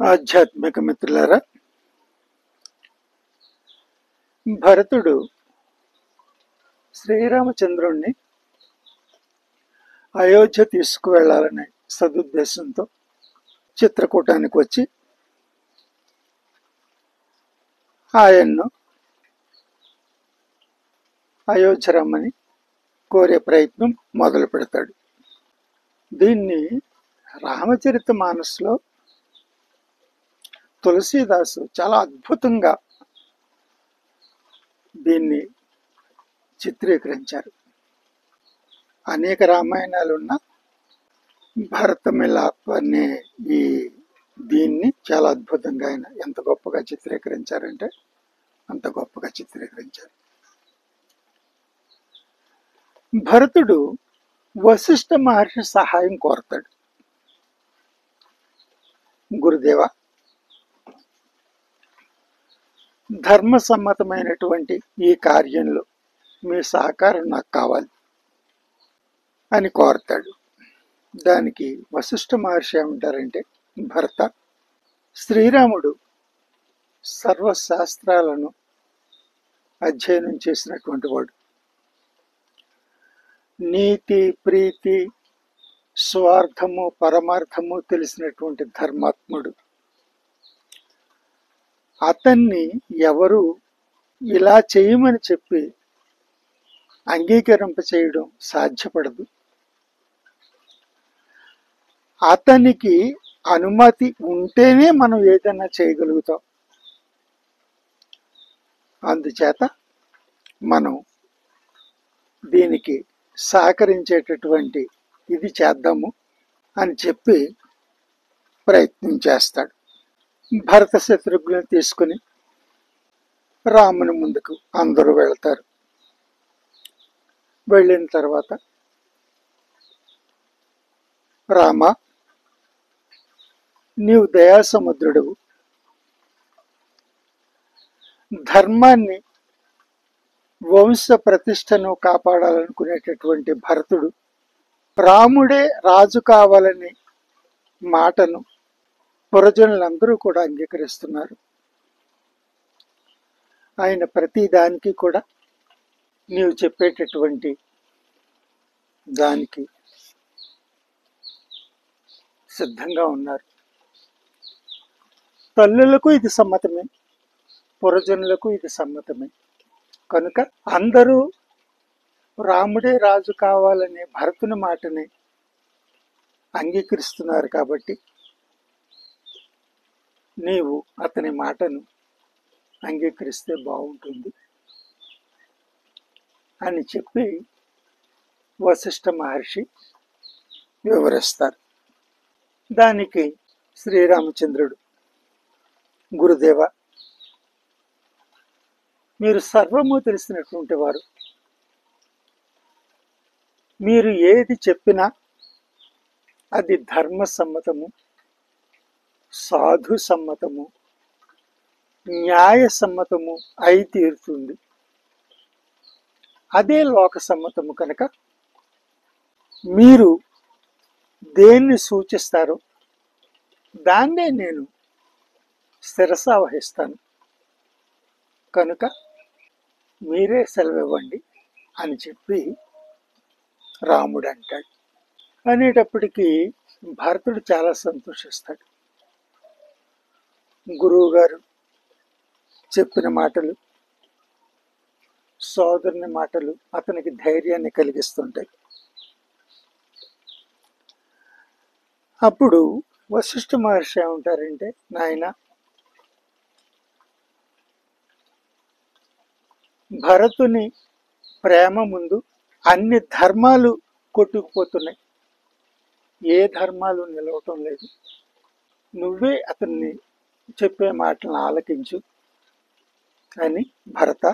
ఆధ్యాత్మిక మిత్రులారా, భరతుడు శ్రీరామచంద్రుణ్ణి అయోధ్య తీసుకువెళ్లాలనే సదుద్దేశంతో చిత్రకూటానికి వచ్చి ఆయన్ను అయోధ్య రమ్మని కోరే ప్రయత్నం మొదలు పెడతాడు. దీన్ని రామచరిత మానస్లో తులసీదాసు చాలా అద్భుతంగా దీన్ని చిత్రీకరించారు. అనేక రామాయణాలున్న భరతమిలాప్ అనే దీన్ని చాలా అద్భుతంగా ఆయన ఎంత గొప్పగా చిత్రీకరించారంటే అంత గొప్పగా చిత్రీకరించారు. భరతుడు వశిష్ఠ మహర్షి సహాయం కోరతాడు. గురుదేవ, ధర్మసమ్మతమైనటువంటి ఈ కార్యంలో మీ సహకారం నాకు కావాలి అని కోరతాడు. దానికి వశిష్ఠ మహర్షి ఏమంటారంటే, భరత, శ్రీరాముడు సర్వశాస్త్రాలను అధ్యయనం చేసినటువంటి వాడు. నీతి, ప్రీతి, స్వార్థము, పరమార్థము తెలిసినటువంటి ధర్మాత్ముడు. అతన్ని ఎవరు ఇలా చేయమని చెప్పి అంగీకరింప చేయడం సాధ్యపడదు. అతనికి అనుమతి ఉంటేనే మనం ఏదైనా చేయగలుగుతాం. అందుచేత మనం దీనికి సహకరించేటటువంటి ఇది చేద్దాము అని చెప్పి ప్రయత్నం చేస్తాడు. భరత శత్రుఘ్నులను తీసుకుని రాముని ముందుకు అందరూ వెళ్తారు. వెళ్ళిన తర్వాత, రామ, నీవు దయాసముద్రుడువు. ధర్మాన్ని, వంశ ప్రతిష్టను కాపాడాలనుకునేటటువంటి భరతుడు రాముడే రాజు కావాలని మాటను పురజనులందరూ కూడా అంగీకరిస్తున్నారు. ఆయన ప్రతి దానికి కూడా నీవు చెప్పేటటువంటి దానికి సిద్ధంగా ఉన్నారు. తల్లులకు ఇది సమ్మతమే, పురజనులకు ఇది సమ్మతమే. కనుక అందరూ రాముడే రాజు కావాలనే భరతుని మాటని అంగీకరిస్తున్నారు. కాబట్టి నీవు అతని మాటను అంగీకరిస్తే బాగుంటుంది అని చెప్పి వశిష్ఠ మహర్షి వివరిస్తారు. దానికి శ్రీరామచంద్రుడు, గురుదేవ, మీరు సర్వము తెలిసినటువంటి వారు. మీరు ఏది చెప్పినా అది ధర్మసమ్మతము, సాధు సమ్మతము, న్యాయసమ్మతము అయి తీరుతుంది. అదే లోక సమ్మతము. కనుక మీరు దేన్ని సూచిస్తారో దాన్నే నేను శిరసా వహిస్తాను. కనుక మీరే సెలవివ్వండి అని చెప్పి రాముడు అంటాడు. అనేటప్పటికీ భరతుడు చాలా సంతోషిస్తాడు. గురువు గారు చెప్పిన మాటలు, సోదరుని మాటలు అతనికి ధైర్యాన్ని కలిగిస్తుంటాయి. అప్పుడు వశిష్ఠ మహర్షి ఏమంటారంటే, నాయన, భరతుని ప్రేమ ముందు అన్ని ధర్మాలు కొట్టుకుపోతున్నాయి. ఏ ధర్మాలు నిలవటం లేదు. నువ్వే అతన్ని చెప్పే మాటలను ఆలకించు అని భరత,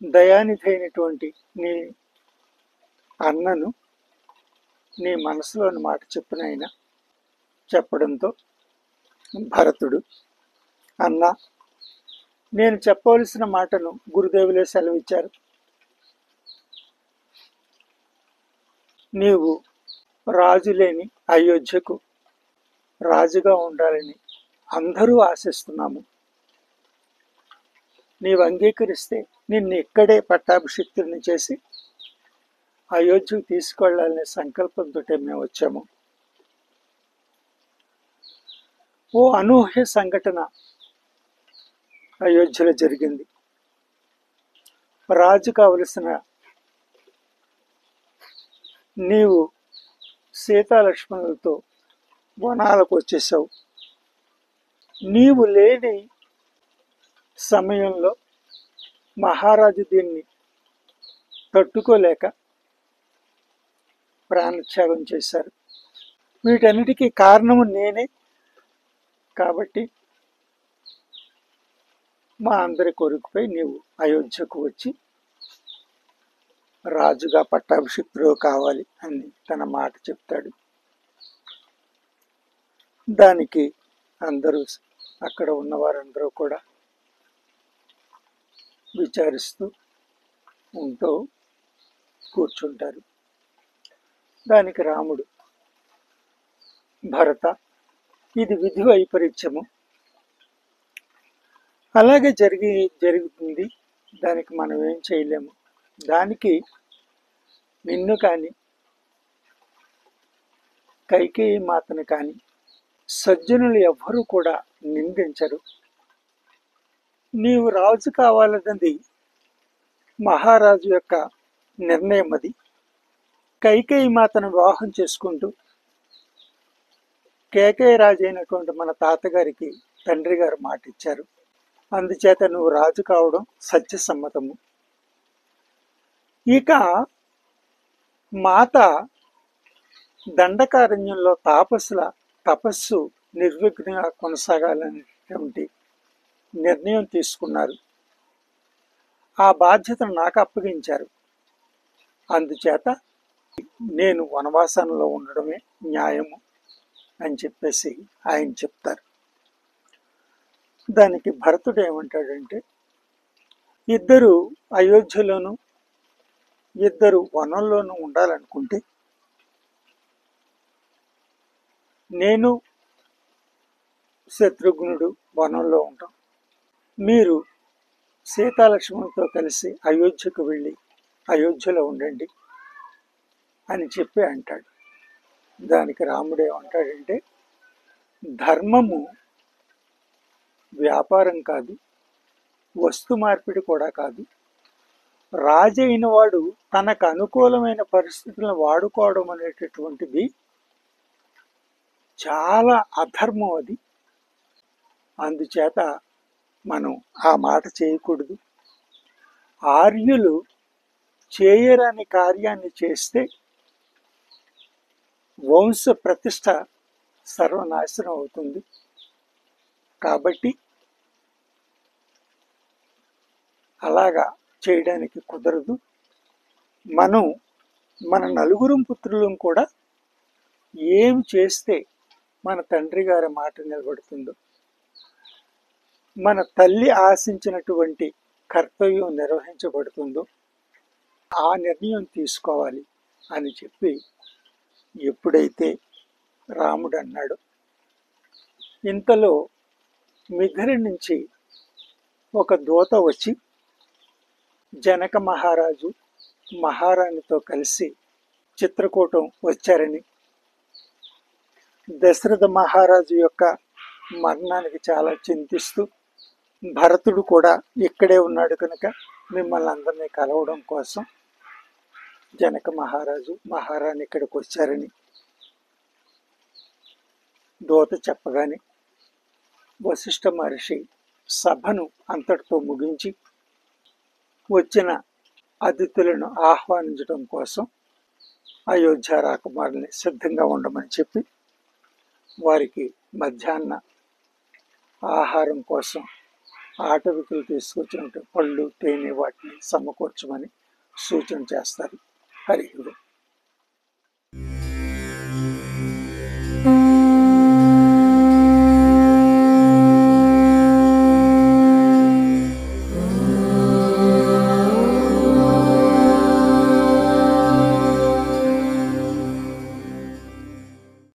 దయానిధి అయినటువంటి నీ అన్నను నీ మనసులోని మాట చెప్పిన చెప్పడంతో భరతుడు, అన్న, నేను చెప్పవలసిన మాటను గురుదేవులే సెలవిచ్చారు. నీవు రాజులేని అయోధ్యకు రాజుగా ఉండాలని అందరూ ఆశిస్తున్నాము. నీవు అంగీకరిస్తే నిన్ను ఇక్కడే పట్టాభిషిక్తుడిని చేసి అయోధ్యకు తీసుకెళ్లాలనే సంకల్పంతో మేము వచ్చాము. ఓ అనూహ్య సంఘటన అయోధ్యలో జరిగింది. రాజు కావలసిన నీవు సీతాలక్ష్మణులతో వనాలకు వచ్చేసావు. నీవు లేని సమయంలో మహారాజు దీన్ని తట్టుకోలేక ప్రాణత్యాగం చేశారు. వీటన్నిటికీ కారణము నేనే. కాబట్టి మా అందరి కోరికపై నీవు అయోధ్యకు వచ్చి రాజుగా పట్టాభిషిక్తుడు కావాలి అని తన మాట చెప్తాడు. దానికి అందరూ, అక్కడ ఉన్నవారందరూ కూడా విచారిస్తూ ఉంటూ కూర్చుంటారు. దానికి రాముడు, భరత, ఇది విధి వైపరీత్యము, అలాగే జరుగుతుంది, దానికి మనం ఏం చేయలేము. దానికి నిన్ను కానీ కైకేయి మాతను కానీ సజ్జనులు ఎవ్వరూ కూడా నిందించరు. నీవు రాజు కావాలన్నది మహారాజు యొక్క నిర్ణయం. అది కైకేయి మాతను వివాహం చేసుకుంటూ కేకేయ రాజు అయినటువంటి మన తాతగారికి తండ్రి గారు మాట ఇచ్చారు. అందుచేత నువ్వు రాజు కావడం సత్యసమ్మతము. ఇక మాత దండకారణ్యంలో తాపసుల తపస్సు నిర్విఘ్నంగా కొనసాగాలనేటువంటి నిర్ణయం తీసుకున్నారు. ఆ బాధ్యతను నాకు అప్పగించారు. అందుచేత నేను వనవాసంలో ఉండడమే న్యాయము అని చెప్పేసి ఆయన చెప్తారు. దానికి భరతుడు ఏమంటాడంటే, ఇద్దరు అయోధ్యలోను ఇద్దరు వనంలోనూ ఉండాలనుకుంటే నేను శత్రుఘ్నుడు వనంలో ఉంటాం, మీరు సీతాలక్ష్మణులతో కలిసి అయోధ్యకు వెళ్ళి అయోధ్యలో ఉండండి అని చెప్పి అంటాడు. దానికి రాముడు ఏమంటాడంటే, ధర్మము వ్యాపారం కాదు, వస్తు మార్పిడి కూడా కాదు. రాజు అయిన వాడు తనకు అనుకూలమైన పరిస్థితులను వాడుకోవడం అనేటటువంటిది చాలా అధర్మం. అది అందుచేత మనం ఆ మాట చేయకూడదు. ఆర్యులు చేయరాని కార్యాన్ని చేస్తే వంశ ప్రతిష్ట సర్వనాశనం అవుతుంది. కాబట్టి అలాగా చేయడానికి కుదరదు. మనం మన నలుగురు పుత్రులం కూడా ఏం చేస్తే మన తండ్రి గారి మాట నిలబడుతుందో, మన తల్లి ఆశించినటువంటి కర్తవ్యం నిర్వహించబడుతుందో ఆ నిర్ణయం తీసుకోవాలి అని చెప్పి ఎప్పుడైతే రాముడు అన్నాడు, ఇంతలో మిథిల నుంచి ఒక దూత వచ్చి జనక మహారాజు మహారాణితో కలిసి చిత్రకూటం వచ్చారని, దశరథ మహారాజు యొక్క మరణానికి చాలా చింతిస్తూ భరతుడు కూడా ఇక్కడే ఉన్నాడు కనుక మిమ్మల్ని అందరినీ కలవడం కోసం జనక మహారాజు మహారాణి ఇక్కడికి వచ్చారని దూత చెప్పగానే వశిష్ఠ మహర్షి సభను అంతటితో ముగించి వచ్చిన అతిథులను ఆహ్వానించడం కోసం అయోధ్య రాకుమారుల్ని సిద్ధంగా ఉండమని చెప్పి వారికి మధ్యాహ్న ఆహారం కోసం ఆటవికులు తీసుకొచ్చినట్టు పళ్ళు, తేనె వాటిని సమకూర్చమని సూచన చేస్తారు. హరి ఓం.